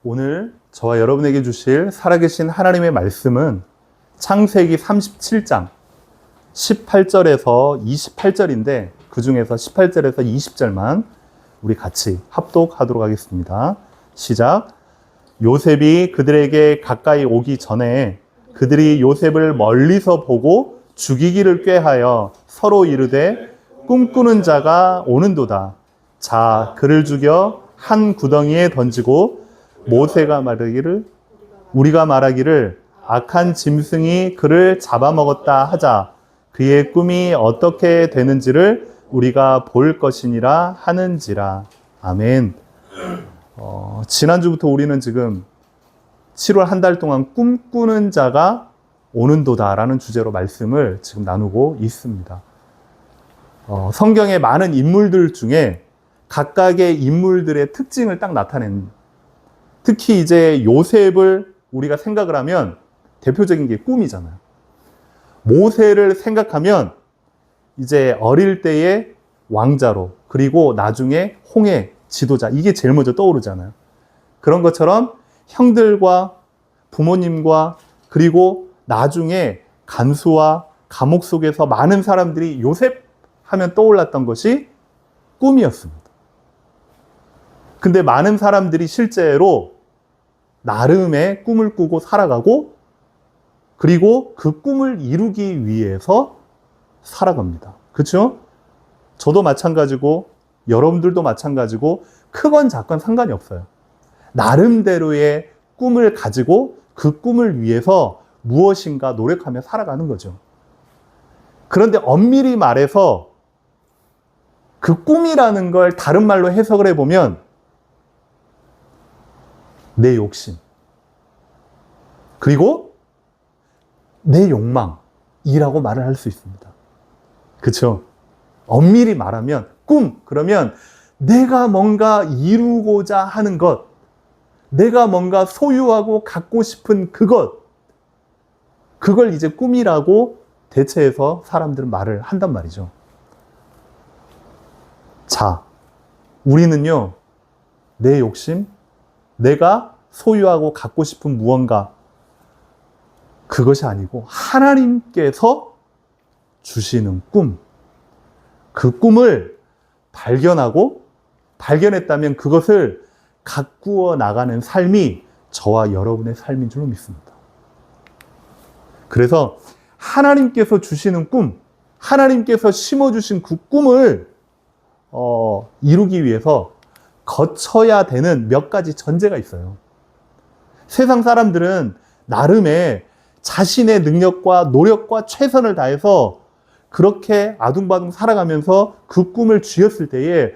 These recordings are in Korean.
오늘 저와 여러분에게 주실 살아계신 하나님의 말씀은 창세기 37장 18절에서 28절인데 그 중에서 18절에서 20절만 우리 같이 합독하도록 하겠습니다. 시작. 요셉이 그들에게 가까이 오기 전에 그들이 요셉을 멀리서 보고 죽이기를 꾀하여 서로 이르되 꿈꾸는 자가 오는도다. 자, 그를 죽여 한 구덩이에 던지고 모세가 말하기를 우리가 말하기를 악한 짐승이 그를 잡아먹었다 하자. 그의 꿈이 어떻게 되는지를 우리가 볼 것이니라 하는지라. 아멘. 지난주부터 우리는 지금 7월 한 달 동안 꿈꾸는 자가 오는도다라는 주제로 말씀을 지금 나누고 있습니다. 성경의 많은 인물들 중에 각각의 인물들의 특징을 딱 나타낸, 특히 이제 요셉을 우리가 생각을 하면 대표적인 게 꿈이잖아요. 모세를 생각하면 이제 어릴 때의 왕자로, 그리고 나중에 홍해 지도자, 이게 제일 먼저 떠오르잖아요. 그런 것처럼 형들과 부모님과 그리고 나중에 간수와 감옥 속에서 많은 사람들이 요셉 하면 떠올랐던 것이 꿈이었습니다. 근데 많은 사람들이 실제로 나름의 꿈을 꾸고 살아가고 그리고 그 꿈을 이루기 위해서 살아갑니다. 그렇죠? 저도 마찬가지고 여러분들도 마찬가지고 크건 작건 상관이 없어요. 나름대로의 꿈을 가지고 그 꿈을 위해서 무엇인가 노력하며 살아가는 거죠. 그런데 엄밀히 말해서 그 꿈이라는 걸 다른 말로 해석을 해보면 내 욕심 그리고 내 욕망이라고 말을 할 수 있습니다. 그렇죠? 엄밀히 말하면 꿈, 그러면 내가 뭔가 이루고자 하는 것, 내가 뭔가 소유하고 갖고 싶은 그것, 그걸 이제 꿈이라고 대체해서 사람들은 말을 한단 말이죠. 자, 우리는요, 내 욕심, 내가 소유하고 갖고 싶은 무언가, 그것이 아니고 하나님께서 주시는 꿈, 그 꿈을 발견하고 발견했다면 그것을 가꾸어 나가는 삶이 저와 여러분의 삶인 줄로 믿습니다. 그래서 하나님께서 주시는 꿈, 하나님께서 심어주신 그 꿈을 이루기 위해서 거쳐야 되는 몇 가지 전제가 있어요. 세상 사람들은 나름의 자신의 능력과 노력과 최선을 다해서 그렇게 아둥바둥 살아가면서 그 꿈을 쥐었을 때에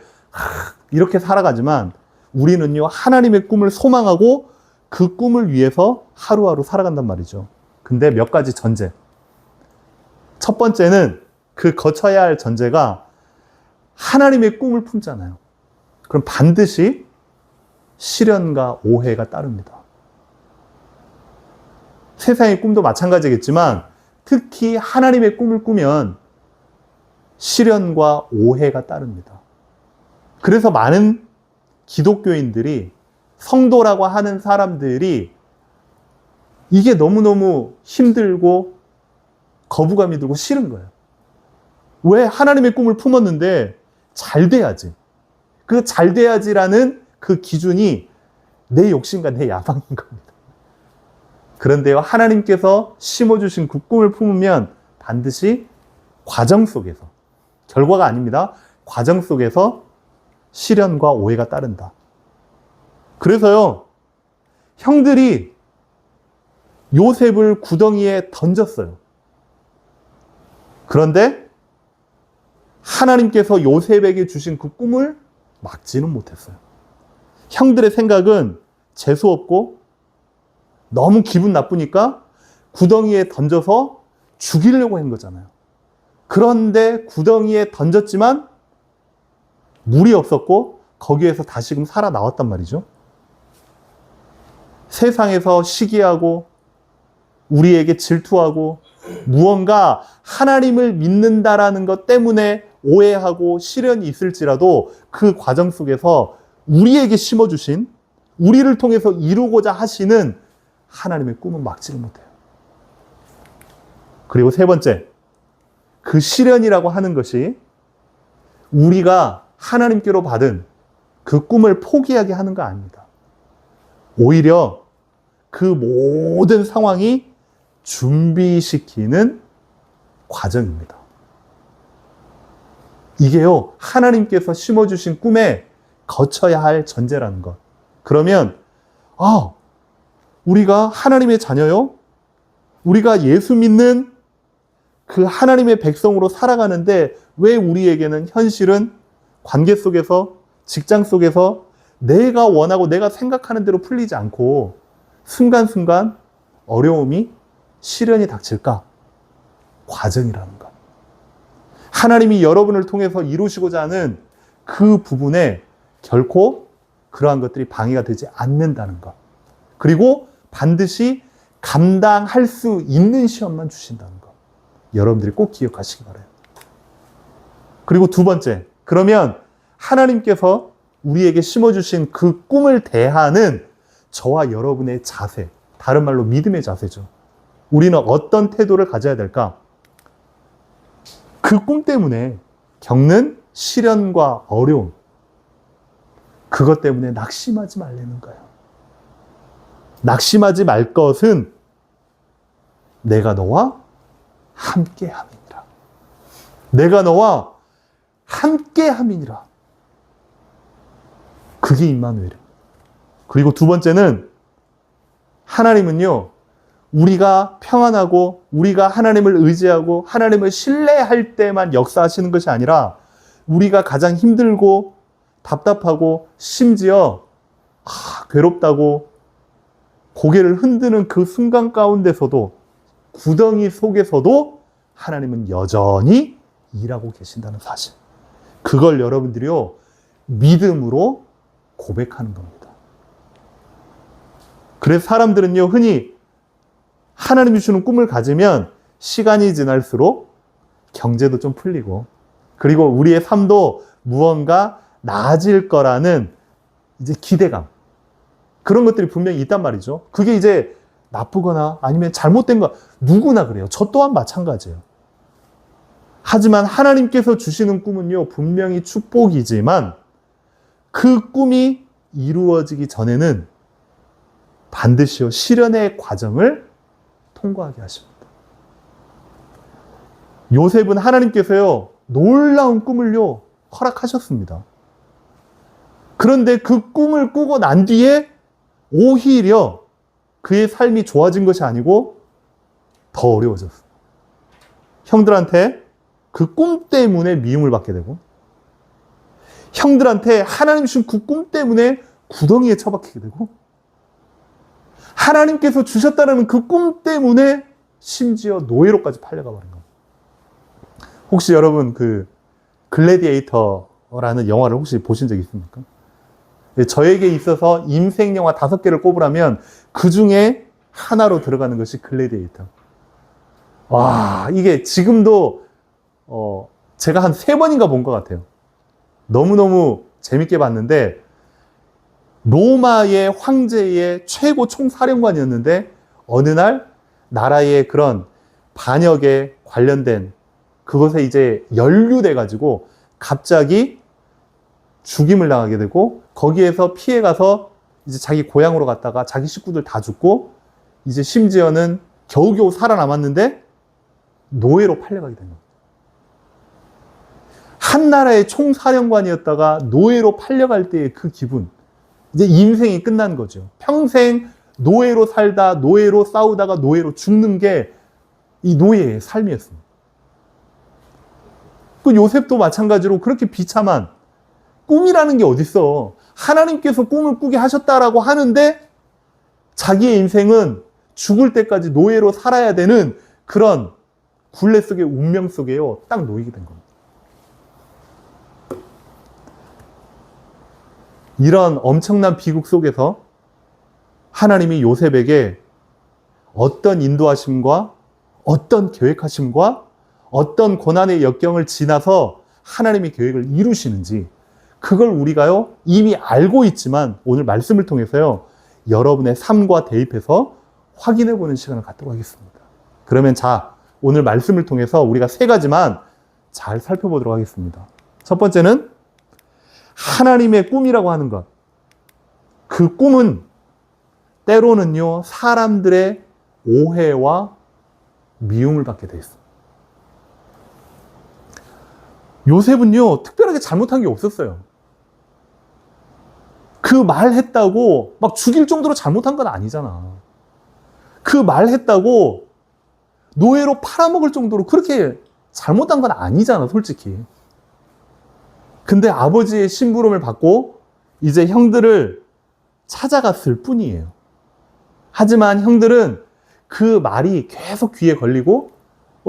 이렇게 살아가지만 우리는요, 하나님의 꿈을 소망하고 그 꿈을 위해서 하루하루 살아간단 말이죠. 근데 몇 가지 전제. 첫 번째는 그 거쳐야 할 전제가 하나님의 꿈을 품잖아요. 그럼 반드시 시련과 오해가 따릅니다. 세상의 꿈도 마찬가지겠지만 특히 하나님의 꿈을 꾸면 시련과 오해가 따릅니다. 그래서 많은 기독교인들이, 성도라고 하는 사람들이 이게 너무너무 힘들고 거부감이 들고 싫은 거예요. 왜? 하나님의 꿈을 품었는데 잘 돼야지. 그 잘 돼야지라는 그 기준이 내 욕심과 내 야망인 겁니다. 그런데요, 하나님께서 심어주신 그 꿈을 품으면 반드시 과정 속에서, 결과가 아닙니다. 과정 속에서 시련과 오해가 따른다. 그래서요, 형들이 요셉을 구덩이에 던졌어요. 그런데 하나님께서 요셉에게 주신 그 꿈을 막지는 못했어요. 형들의 생각은 재수없고 너무 기분 나쁘니까 구덩이에 던져서 죽이려고 한 거잖아요. 그런데 구덩이에 던졌지만 물이 없었고 거기에서 다시금 살아나왔단 말이죠. 세상에서 시기하고 우리에게 질투하고 무언가 하나님을 믿는다라는 것 때문에 오해하고 시련이 있을지라도 그 과정 속에서 우리에게 심어주신 우리를 통해서 이루고자 하시는 하나님의 꿈은 막지를 못해요. 그리고 세 번째, 그 시련이라고 하는 것이 우리가 하나님께로 받은 그 꿈을 포기하게 하는 거 아닙니다. 오히려 그 모든 상황이 준비시키는 과정입니다. 이게요, 하나님께서 심어주신 꿈에 거쳐야 할 전제라는 것. 그러면, 우리가 하나님의 자녀요? 우리가 예수 믿는 그 하나님의 백성으로 살아가는데 왜 우리에게는 현실은 관계 속에서, 직장 속에서 내가 원하고 내가 생각하는 대로 풀리지 않고 순간순간 어려움이, 시련이 닥칠까? 과정이라는 것. 하나님이 여러분을 통해서 이루시고자 하는 그 부분에 결코 그러한 것들이 방해가 되지 않는다는 것. 그리고 반드시 감당할 수 있는 시험만 주신다는 것. 여러분들이 꼭 기억하시기 바라요. 그리고 두 번째, 그러면 하나님께서 우리에게 심어주신 그 꿈을 대하는 저와 여러분의 자세, 다른 말로 믿음의 자세죠. 우리는 어떤 태도를 가져야 될까? 그 꿈 때문에 겪는 시련과 어려움, 그것 때문에 낙심하지 말라는 거예요. 낙심하지 말 것은 내가 너와 함께 함이니라. 내가 너와 함께 함이니라. 그게 임마누엘입니다. 그리고 두 번째는 하나님은요, 우리가 평안하고 우리가 하나님을 의지하고 하나님을 신뢰할 때만 역사하시는 것이 아니라 우리가 가장 힘들고 답답하고 심지어 괴롭다고 고개를 흔드는 그 순간 가운데서도, 구덩이 속에서도 하나님은 여전히 일하고 계신다는 사실. 그걸 여러분들이요, 믿음으로 고백하는 겁니다. 그래서 사람들은요, 흔히 하나님이 주는 꿈을 가지면 시간이 지날수록 경제도 좀 풀리고, 그리고 우리의 삶도 무언가 나아질 거라는 이제 기대감, 그런 것들이 분명히 있단 말이죠. 그게 이제 나쁘거나 아니면 잘못된 거, 누구나 그래요. 저 또한 마찬가지예요. 하지만 하나님께서 주시는 꿈은요, 분명히 축복이지만 그 꿈이 이루어지기 전에는 반드시요, 시련의 과정을 통과하게 하십니다. 요셉은 하나님께서요, 놀라운 꿈을요, 허락하셨습니다. 그런데 그 꿈을 꾸고 난 뒤에 오히려 그의 삶이 좋아진 것이 아니고 더 어려워졌어요. 형들한테 그 꿈 때문에 미움을 받게 되고, 형들한테 하나님 주신 그 꿈 때문에 구덩이에 처박히게 되고, 하나님께서 주셨다는 그 꿈 때문에 심지어 노예로까지 팔려가 버린 겁니다. 혹시 여러분 그 글래디에이터라는 영화를 혹시 보신 적 있습니까? 저에게 있어서 인생 영화 5개를 꼽으라면 그 중에 하나로 들어가는 것이 글래디에이터. 와, 이게 지금도 제가 한 3번인가 본 것 같아요. 너무너무 재밌게 봤는데, 로마의 황제의 최고 총사령관이었는데 어느 날 나라의 그런 반역에 관련된 그것에 이제 연루돼가지고 갑자기 죽임을 당하게 되고, 거기에서 피해가서 이제 자기 고향으로 갔다가 자기 식구들 다 죽고, 이제 심지어는 겨우겨우 살아남았는데 노예로 팔려가게 된 겁니다. 한 나라의 총사령관이었다가 노예로 팔려갈 때의 그 기분, 이제 인생이 끝난 거죠. 평생 노예로 살다, 노예로 싸우다가 노예로 죽는 게 이 노예의 삶이었습니다. 그 요셉도 마찬가지로 그렇게 비참한, 꿈이라는 게 어딨어. 하나님께서 꿈을 꾸게 하셨다라고 하는데 자기의 인생은 죽을 때까지 노예로 살아야 되는 그런 굴레 속의 운명 속에요, 딱 놓이게 된 겁니다. 이런 엄청난 비극 속에서 하나님이 요셉에게 어떤 인도하심과 어떤 계획하심과 어떤 고난의 역경을 지나서 하나님의 계획을 이루시는지, 그걸 우리가요, 이미 알고 있지만 오늘 말씀을 통해서요, 여러분의 삶과 대입해서 확인해 보는 시간을 갖도록 하겠습니다. 그러면 자, 오늘 말씀을 통해서 우리가 세 가지만 잘 살펴보도록 하겠습니다. 첫 번째는 하나님의 꿈이라고 하는 것. 그 꿈은 때로는요, 사람들의 오해와 미움을 받게 돼 있어요. 요셉은요, 특별하게 잘못한 게 없었어요. 그 말했다고 막 죽일 정도로 잘못한 건 아니잖아. 그 말했다고 노예로 팔아먹을 정도로 그렇게 잘못한 건 아니잖아, 솔직히. 근데 아버지의 심부름을 받고 이제 형들을 찾아갔을 뿐이에요. 하지만 형들은 그 말이 계속 귀에 걸리고,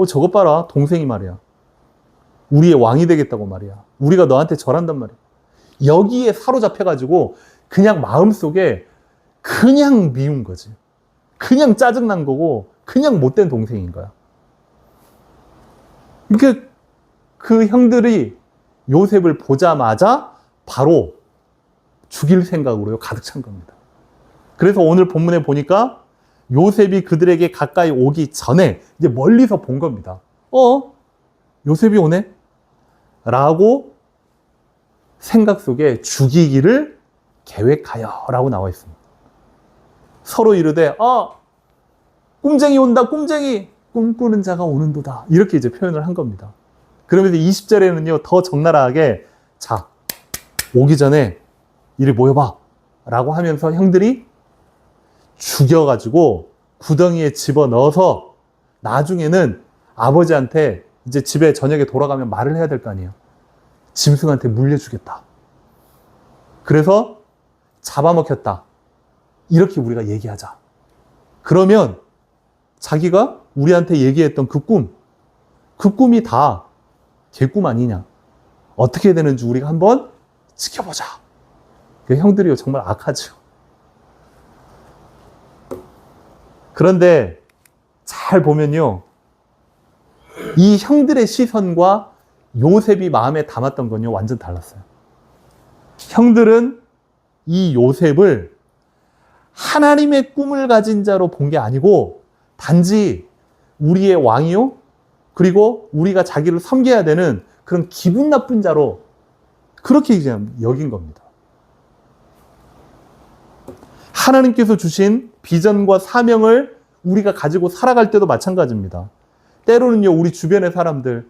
저것 봐라, 동생이 말이야. 우리의 왕이 되겠다고 말이야. 우리가 너한테 절한단 말이야. 여기에 사로잡혀가지고 그냥 마음속에 그냥 미운 거지. 그냥 짜증난 거고 그냥 못된 동생인 거야. 그러니까 그 형들이 요셉을 보자마자 바로 죽일 생각으로 가득 찬 겁니다. 그래서 오늘 본문에 보니까 요셉이 그들에게 가까이 오기 전에 이제 멀리서 본 겁니다. 요셉이 오네? 라고 생각 속에 죽이기를 계획하여 라고 나와 있습니다. 서로 이르되 꿈쟁이 온다, 꿈쟁이, 꿈꾸는 자가 오는도다, 이렇게 이제 표현을 한 겁니다. 그러면서 20절에는요 더 적나라하게, 자, 오기 전에 이리 모여봐 라고 하면서 형들이 죽여가지고 구덩이에 집어넣어서 나중에는 아버지한테 이제 집에 저녁에 돌아가면 말을 해야 될 거 아니에요. 짐승한테 물려주겠다. 그래서 잡아먹혔다. 이렇게 우리가 얘기하자. 그러면 자기가 우리한테 얘기했던 그 꿈이 다 개꿈 아니냐. 어떻게 되는지 우리가 한번 지켜보자. 형들이 정말 악하죠. 그런데 잘 보면요, 이 형들의 시선과 요셉이 마음에 담았던 건요 완전 달랐어요. 형들은 이 요셉을 하나님의 꿈을 가진 자로 본 게 아니고 단지 우리의 왕이요, 그리고 우리가 자기를 섬겨야 되는 그런 기분 나쁜 자로 그렇게 이제 여긴 겁니다. 하나님께서 주신 비전과 사명을 우리가 가지고 살아갈 때도 마찬가지입니다. 때로는요, 우리 주변의 사람들,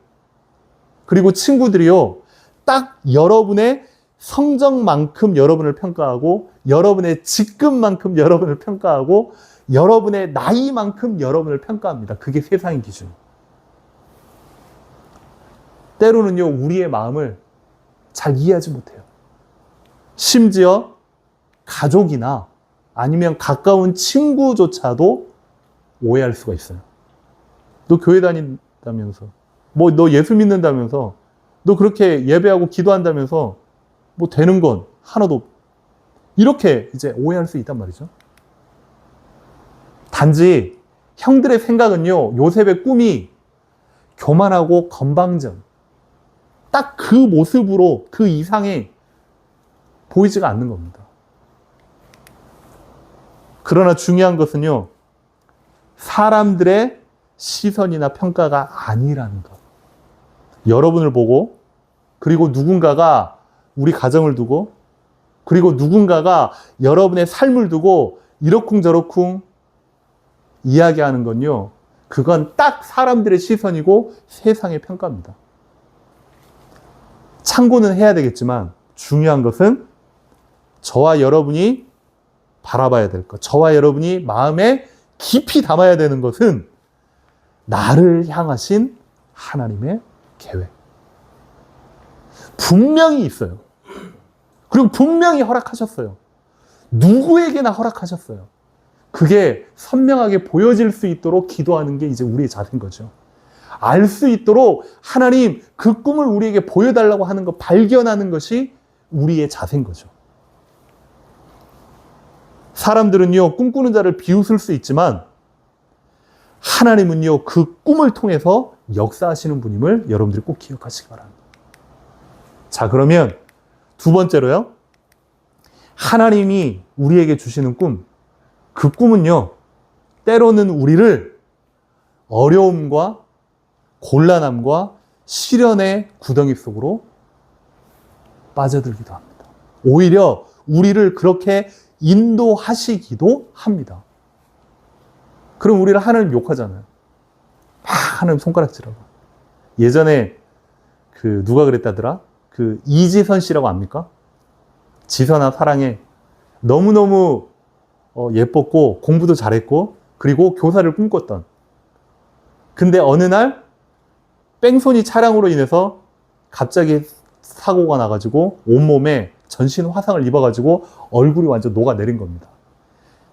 그리고 친구들이요, 딱 여러분의 성적만큼 여러분을 평가하고, 여러분의 직급만큼 여러분을 평가하고, 여러분의 나이만큼 여러분을 평가합니다. 그게 세상의 기준. 때로는요, 우리의 마음을 잘 이해하지 못해요. 심지어 가족이나 아니면 가까운 친구조차도 오해할 수가 있어요. 너 교회 다닌다면서, 너 예수 믿는다면서, 너 그렇게 예배하고 기도한다면서 뭐 되는 건 하나도, 이렇게 이제 오해할 수 있단 말이죠. 단지 형들의 생각은요, 요셉의 꿈이 교만하고 건방져, 딱 그 모습으로 그 이상이 보이지가 않는 겁니다. 그러나 중요한 것은요, 사람들의 시선이나 평가가 아니라는 것. 여러분을 보고, 그리고 누군가가 우리 가정을 두고, 그리고 누군가가 여러분의 삶을 두고 이러쿵저러쿵 이야기하는 건요, 그건 딱 사람들의 시선이고 세상의 평가입니다. 참고는 해야 되겠지만 중요한 것은 저와 여러분이 바라봐야 될 것, 저와 여러분이 마음에 깊이 담아야 되는 것은 나를 향하신 하나님의 계획. 분명히 있어요. 그리고 분명히 허락하셨어요. 누구에게나 허락하셨어요. 그게 선명하게 보여질 수 있도록 기도하는 게 이제 우리의 자세인 거죠. 알 수 있도록 하나님 그 꿈을 우리에게 보여달라고 하는 거, 발견하는 것이 우리의 자세인 거죠. 사람들은요, 꿈꾸는 자를 비웃을 수 있지만 하나님은요, 그 꿈을 통해서 역사하시는 분임을 여러분들이 꼭 기억하시기 바랍니다. 자, 그러면 두 번째로요. 하나님이 우리에게 주시는 꿈, 그 꿈은요, 때로는 우리를 어려움과 곤란함과 시련의 구덩이 속으로 빠져들기도 합니다. 오히려 우리를 그렇게 인도하시기도 합니다. 그럼 우리를 하나님 욕하잖아요. 하나님 손가락질하고. 예전에 누가 그랬다더라? 이지선 씨라고 압니까? 지선아 사랑해. 너무너무 예뻤고 공부도 잘했고 그리고 교사를 꿈꿨던. 근데 어느 날 뺑소니 차량으로 인해서 갑자기 사고가 나가지고 온몸에 전신 화상을 입어가지고 얼굴이 완전 녹아내린 겁니다.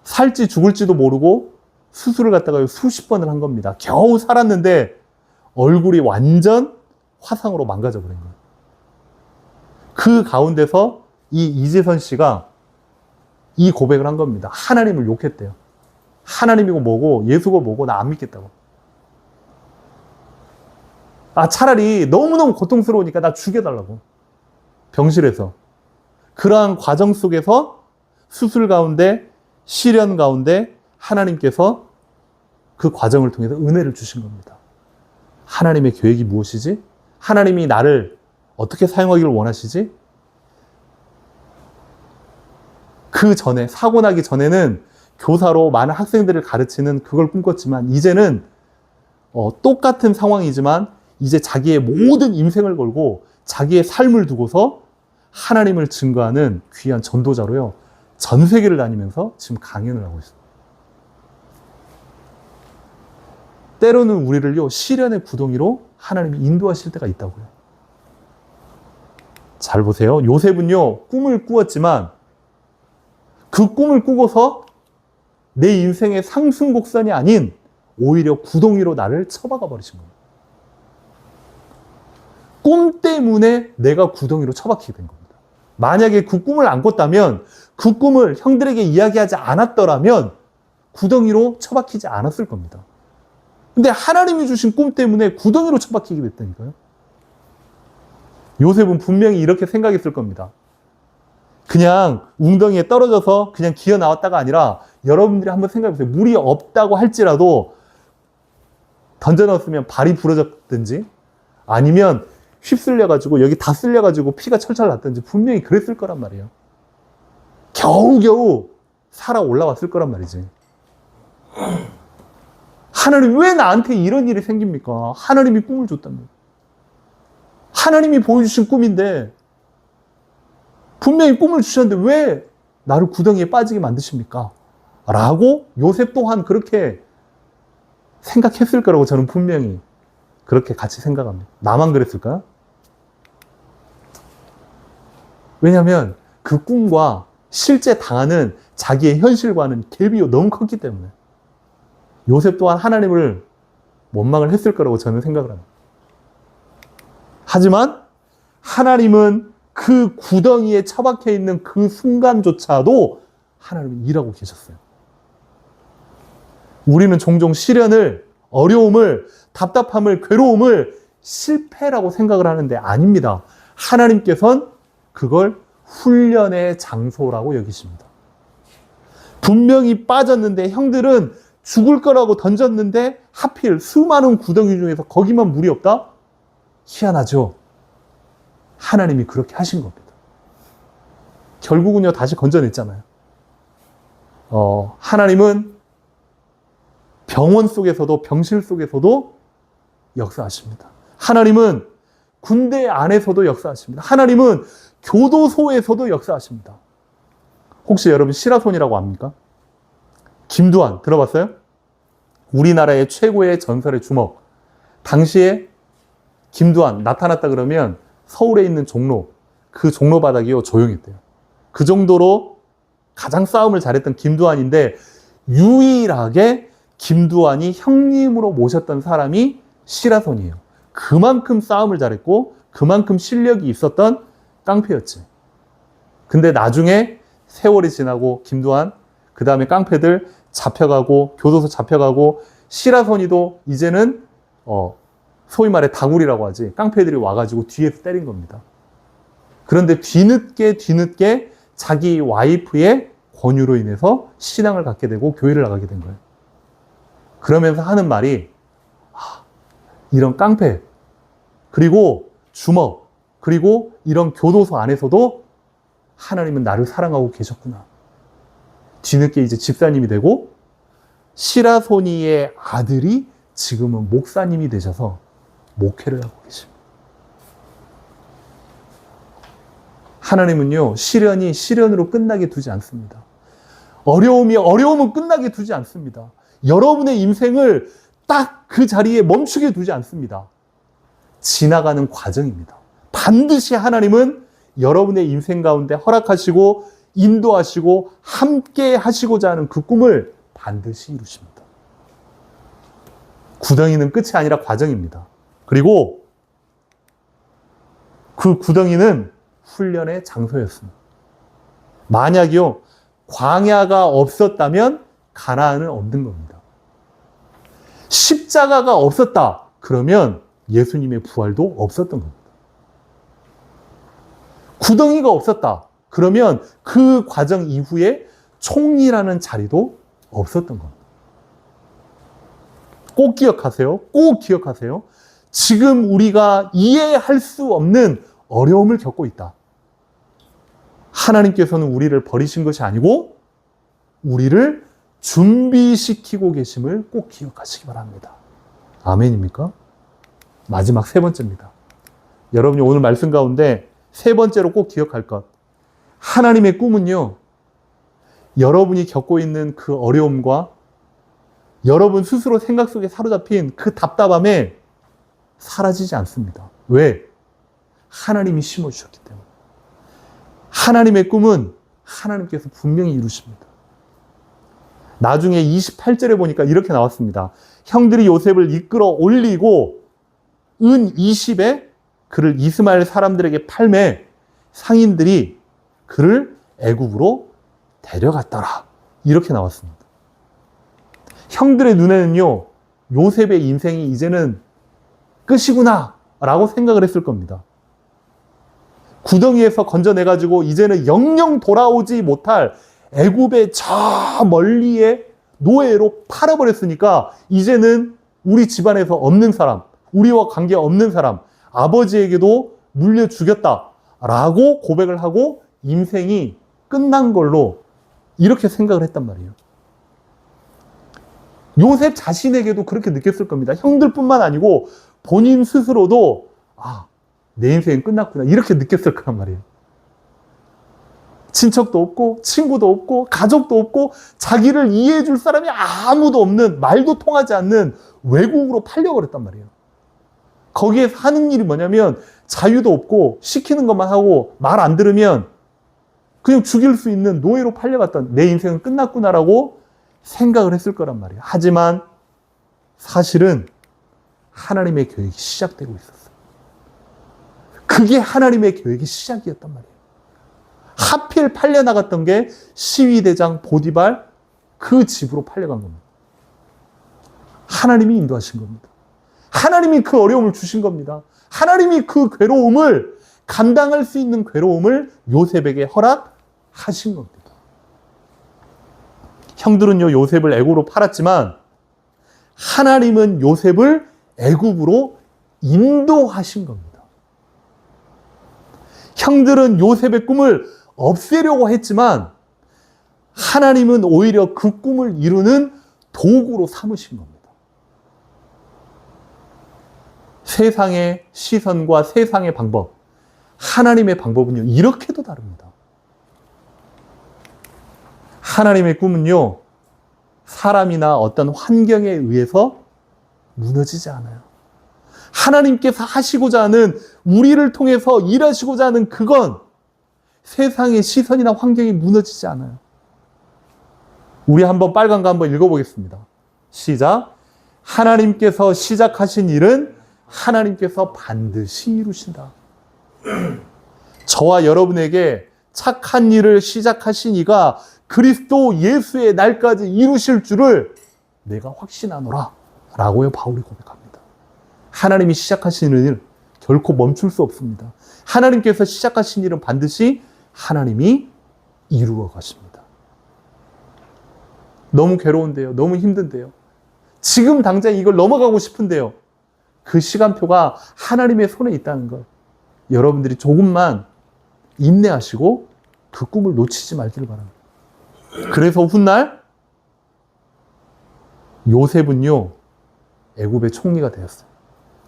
살지 죽을지도 모르고 수술을 갖다가 수십 번을 한 겁니다. 겨우 살았는데 얼굴이 완전 화상으로 망가져 버린 거예요. 그 가운데서 이 이재선 씨가 이 고백을 한 겁니다. 하나님을 욕했대요. 하나님이고 뭐고 예수고 뭐고 나 안 믿겠다고. 차라리 너무너무 고통스러우니까 나 죽여달라고. 병실에서. 그러한 과정 속에서 수술 가운데 시련 가운데 하나님께서 그 과정을 통해서 은혜를 주신 겁니다. 하나님의 계획이 무엇이지? 하나님이 나를 어떻게 사용하기를 원하시지? 그 전에, 사고 나기 전에는 교사로 많은 학생들을 가르치는 그걸 꿈꿨지만 이제는 똑같은 상황이지만 이제 자기의 모든 인생을 걸고 자기의 삶을 두고서 하나님을 증거하는 귀한 전도자로요. 전 세계를 다니면서 지금 강연을 하고 있어요. 때로는 우리를요, 시련의 구덩이로 하나님이 인도하실 때가 있다고요. 잘 보세요. 요셉은요, 꿈을 꾸었지만 그 꿈을 꾸고서 내 인생의 상승곡선이 아닌 오히려 구덩이로 나를 쳐박아 버리신 겁니다. 꿈 때문에 내가 구덩이로 처박히게 된 겁니다. 만약에 그 꿈을 안 꿨다면 그 꿈을 형들에게 이야기하지 않았더라면 구덩이로 처박히지 않았을 겁니다. 근데 하나님이 주신 꿈 때문에 구덩이로 처박히게 됐다니까요. 요셉은 분명히 이렇게 생각했을 겁니다. 그냥 웅덩이에 떨어져서 그냥 기어 나왔다가 아니라 여러분들이 한번 생각해보세요. 물이 없다고 할지라도 던져 넣었으면 발이 부러졌든지 아니면 휩쓸려가지고 여기 다 쓸려가지고 피가 철철 났든지 분명히 그랬을 거란 말이에요. 겨우겨우 살아 올라왔을 거란 말이지. 하나님 왜 나한테 이런 일이 생깁니까? 하나님이 꿈을 줬다며. 하나님이 보여주신 꿈인데 분명히 꿈을 주셨는데 왜 나를 구덩이에 빠지게 만드십니까? 라고 요셉 또한 그렇게 생각했을 거라고 저는 분명히 그렇게 같이 생각합니다. 나만 그랬을까요? 왜냐하면 그 꿈과 실제 당하는 자기의 현실과는 갭이 너무 컸기 때문에 요셉 또한 하나님을 원망을 했을 거라고 저는 생각을 합니다. 하지만 하나님은 그 구덩이에 처박혀 있는 그 순간조차도 하나님은 일하고 계셨어요. 우리는 종종 시련을, 어려움을, 답답함을, 괴로움을 실패라고 생각을 하는데 아닙니다. 하나님께서는 그걸 훈련의 장소라고 여기십니다. 분명히 빠졌는데 형들은 죽을 거라고 던졌는데 하필 수많은 구덩이 중에서 거기만 물이 없다? 희한하죠? 하나님이 그렇게 하신 겁니다. 결국은요, 다시 건져냈잖아요. 하나님은 병원 속에서도, 병실 속에서도 역사하십니다. 하나님은 군대 안에서도 역사하십니다. 하나님은 교도소에서도 역사하십니다. 혹시 여러분 시라손이라고 압니까? 김두한 들어봤어요? 우리나라의 최고의 전설의 주먹. 당시에 김두한 나타났다 그러면 서울에 있는 종로, 그 종로 바닥이요 조용했대요. 그 정도로 가장 싸움을 잘했던 김두한인데 유일하게 김두한이 형님으로 모셨던 사람이 시라손이에요. 그만큼 싸움을 잘했고 그만큼 실력이 있었던 깡패였지. 근데 나중에 세월이 지나고 김두한, 그 다음에 깡패들 잡혀가고 교도소 잡혀가고 시라손이도 이제는 소위 말해 다구리라고 하지. 깡패들이 와가지고 뒤에서 때린 겁니다. 그런데 뒤늦게 자기 와이프의 권유로 인해서 신앙을 갖게 되고 교회를 나가게 된 거예요. 그러면서 하는 말이 이런 깡패, 그리고 주먹, 그리고 이런 교도소 안에서도 하나님은 나를 사랑하고 계셨구나. 뒤늦게 이제 집사님이 되고 시라소니의 아들이 지금은 목사님이 되셔서 목회를 하고 계십니다. 하나님은요, 시련이 시련으로 끝나게 두지 않습니다. 어려움은 끝나게 두지 않습니다. 여러분의 인생을 딱 그 자리에 멈추게 두지 않습니다. 지나가는 과정입니다. 반드시 하나님은 여러분의 인생 가운데 허락하시고 인도하시고 함께 하시고자 하는 그 꿈을 반드시 이루십니다. 구덩이는 끝이 아니라 과정입니다. 그리고 그 구덩이는 훈련의 장소였습니다. 만약이요, 광야가 없었다면 가나안은 없는 겁니다. 십자가가 없었다 그러면 예수님의 부활도 없었던 겁니다. 구덩이가 없었다 그러면 그 과정 이후에 총리라는 자리도 없었던 겁니다. 꼭 기억하세요. 꼭 기억하세요. 지금 우리가 이해할 수 없는 어려움을 겪고 있다. 하나님께서는 우리를 버리신 것이 아니고 우리를 준비시키고 계심을 꼭 기억하시기 바랍니다. 아멘입니까? 마지막 세 번째입니다. 여러분이 오늘 말씀 가운데 세 번째로 꼭 기억할 것. 하나님의 꿈은요, 여러분이 겪고 있는 그 어려움과 여러분 스스로 생각 속에 사로잡힌 그 답답함에 사라지지 않습니다. 왜? 하나님이 심어주셨기 때문에. 하나님의 꿈은 하나님께서 분명히 이루십니다. 나중에 28절에 보니까 이렇게 나왔습니다. 형들이 요셉을 이끌어 올리고 은 20에 그를 이스마엘 사람들에게 팔매 상인들이 그를 애굽으로 데려갔더라. 이렇게 나왔습니다. 형들의 눈에는요, 요셉의 인생이 이제는 끝이구나 라고 생각을 했을 겁니다. 구덩이에서 건져내가지고 이제는 영영 돌아오지 못할 애굽의 저 멀리의 노예로 팔아버렸으니까 이제는 우리 집안에서 없는 사람, 우리와 관계 없는 사람, 아버지에게도 물려 죽였다라고 고백을 하고 인생이 끝난 걸로 이렇게 생각을 했단 말이에요. 요셉 자신에게도 그렇게 느꼈을 겁니다. 형들뿐만 아니고 본인 스스로도 내 인생은 끝났구나 이렇게 느꼈을 거란 말이에요. 친척도 없고 친구도 없고 가족도 없고 자기를 이해해 줄 사람이 아무도 없는, 말도 통하지 않는 외국으로 팔려버렸단 말이에요. 거기에서 하는 일이 뭐냐면 자유도 없고 시키는 것만 하고 말 안 들으면 그냥 죽일 수 있는 노예로 팔려갔던, 내 인생은 끝났구나라고 생각을 했을 거란 말이에요. 하지만 사실은 하나님의 계획이 시작되고 있었어요. 그게 하나님의 계획의 시작이었단 말이에요. 하필 팔려나갔던 게 시위대장 보디발 그 집으로 팔려간 겁니다. 하나님이 인도하신 겁니다. 하나님이 그 어려움을 주신 겁니다. 하나님이 그 괴로움을, 감당할 수 있는 괴로움을 요셉에게 허락하신 겁니다. 형들은요, 요셉을 애굽으로 팔았지만 하나님은 요셉을 애굽으로 인도하신 겁니다. 형들은 요셉의 꿈을 없애려고 했지만 하나님은 오히려 그 꿈을 이루는 도구로 삼으신 겁니다. 세상의 시선과 세상의 방법, 하나님의 방법은요, 이렇게도 다릅니다. 하나님의 꿈은요, 사람이나 어떤 환경에 의해서 무너지지 않아요. 하나님께서 하시고자 하는, 우리를 통해서 일하시고자 하는 그건 세상의 시선이나 환경이 무너지지 않아요. 우리 한번 빨간 거 한번 읽어보겠습니다. 시작. 하나님께서 시작하신 일은 하나님께서 반드시 이루신다. 저와 여러분에게 착한 일을 시작하신 이가 그리스도 예수의 날까지 이루실 줄을 내가 확신하노라 라고요, 바울이 고백합니다. 하나님이 시작하시는 일 결코 멈출 수 없습니다. 하나님께서 시작하신 일은 반드시 하나님이 이루어 가십니다. 너무 괴로운데요. 너무 힘든데요. 지금 당장 이걸 넘어가고 싶은데요. 그 시간표가 하나님의 손에 있다는 것. 여러분들이 조금만 인내하시고 그 꿈을 놓치지 말기를 바랍니다. 그래서 훗날 요셉은요, 애굽의 총리가 되었어요.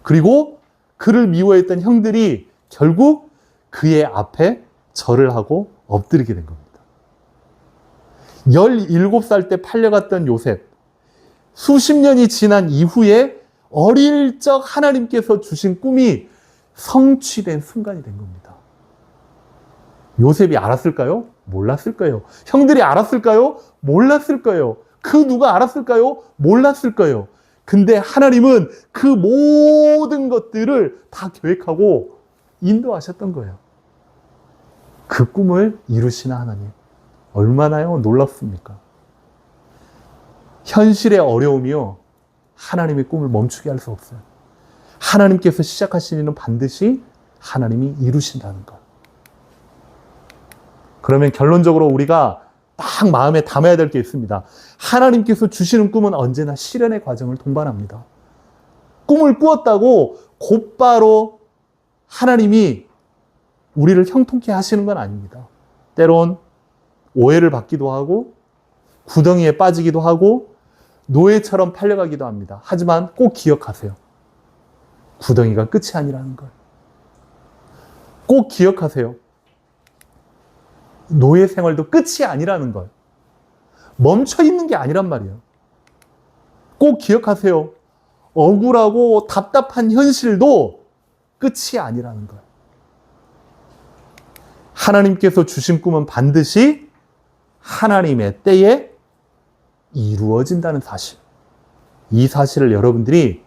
그리고 그를 미워했던 형들이 결국 그의 앞에 절을 하고 엎드리게 된 겁니다. 17살 때 팔려갔던 요셉, 수십 년이 지난 이후에 어릴 적 하나님께서 주신 꿈이 성취된 순간이 된 겁니다. 요셉이 알았을까요? 몰랐을 거예요. 형들이 알았을까요? 몰랐을 거예요. 그 누가 알았을까요? 몰랐을 거예요. 근데 하나님은 그 모든 것들을 다 계획하고 인도하셨던 거예요. 그 꿈을 이루시는 하나님. 얼마나요? 놀랍습니까? 현실의 어려움이요, 하나님의 꿈을 멈추게 할 수 없어요. 하나님께서 시작하신 일은 반드시 하나님이 이루신다는 것. 그러면 결론적으로 우리가 딱 마음에 담아야 될 게 있습니다. 하나님께서 주시는 꿈은 언제나 실현의 과정을 동반합니다. 꿈을 꾸었다고 곧바로 하나님이 우리를 형통케 하시는 건 아닙니다. 때론 오해를 받기도 하고 구덩이에 빠지기도 하고 노예처럼 팔려가기도 합니다. 하지만 꼭 기억하세요. 구덩이가 끝이 아니라는 걸. 꼭 기억하세요. 노예 생활도 끝이 아니라는 걸. 멈춰 있는 게 아니란 말이에요. 꼭 기억하세요. 억울하고 답답한 현실도 끝이 아니라는 걸. 하나님께서 주신 꿈은 반드시 하나님의 때에 이루어진다는 사실. 이 사실을 여러분들이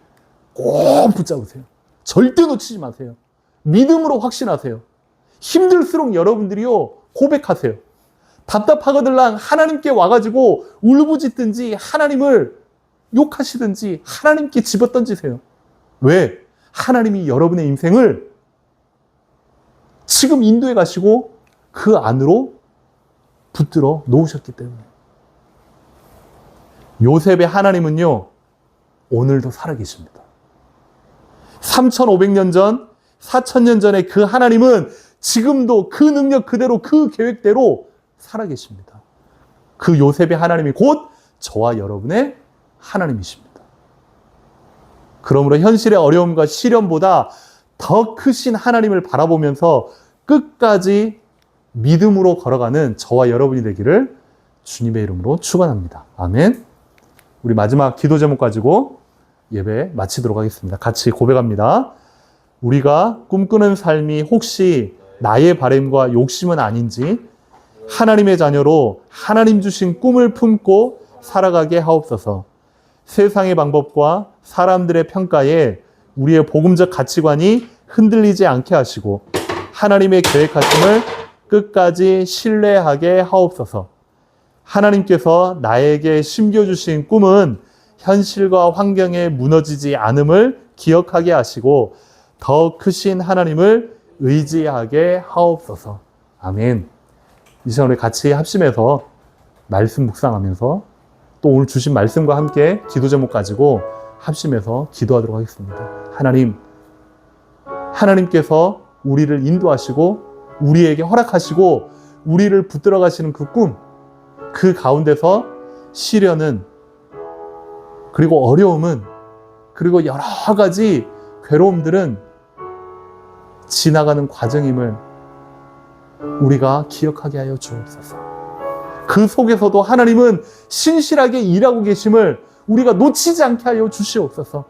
꼭 붙잡으세요. 절대 놓치지 마세요. 믿음으로 확신하세요. 힘들수록 여러분들이요, 고백하세요. 답답하거들랑 하나님께 와가지고 울부짖든지 하나님을 욕하시든지 하나님께 집어던지세요. 왜? 하나님이 여러분의 인생을 지금 인도해 가시고 그 안으로 붙들어 놓으셨기 때문에. 요셉의 하나님은요, 오늘도 살아계십니다. 3,500년 전, 4,000년 전에 그 하나님은 지금도 그 능력 그대로 그 계획대로 살아계십니다. 그 요셉의 하나님이 곧 저와 여러분의 하나님이십니다. 그러므로 현실의 어려움과 시련보다 더 크신 하나님을 바라보면서 끝까지 믿음으로 걸어가는 저와 여러분이 되기를 주님의 이름으로 축원합니다. 아멘. 우리 마지막 기도 제목 가지고 예배 마치도록 하겠습니다. 같이 고백합니다. 우리가 꿈꾸는 삶이 혹시 나의 바램과 욕심은 아닌지 하나님의 자녀로 하나님 주신 꿈을 품고 살아가게 하옵소서. 세상의 방법과 사람들의 평가에 우리의 복음적 가치관이 흔들리지 않게 하시고 하나님의 계획하심을 끝까지 신뢰하게 하옵소서. 하나님께서 나에게 심겨주신 꿈은 현실과 환경에 무너지지 않음을 기억하게 하시고 더 크신 하나님을 의지하게 하옵소서. 아멘. 이 시간에 같이 합심해서 말씀 묵상하면서 또 오늘 주신 말씀과 함께 기도 제목 가지고 합심해서 기도하도록 하겠습니다. 하나님께서 우리를 인도하시고 우리에게 허락하시고 우리를 붙들어 가시는 그 꿈, 그 가운데서 시련은, 그리고 어려움은, 그리고 여러 가지 괴로움들은 지나가는 과정임을 우리가 기억하게 하여 주옵소서. 그 속에서도 하나님은 신실하게 일하고 계심을 우리가 놓치지 않게 하여 주시옵소서.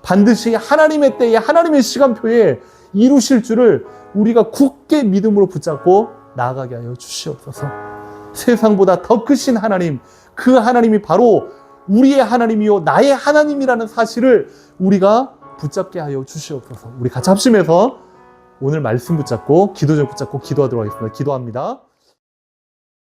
반드시 하나님의 때에 하나님의 시간표에 이루실 줄을 우리가 굳게 믿음으로 붙잡고 나아가게 하여 주시옵소서. 세상보다 더 크신 하나님, 그 하나님이 바로 우리의 하나님이요 나의 하나님이라는 사실을 우리가 붙잡게 하여 주시옵소서. 우리 같이 합심해서 오늘 말씀 붙잡고 기도 제목 붙잡고 기도하도록 하겠습니다. 기도합니다.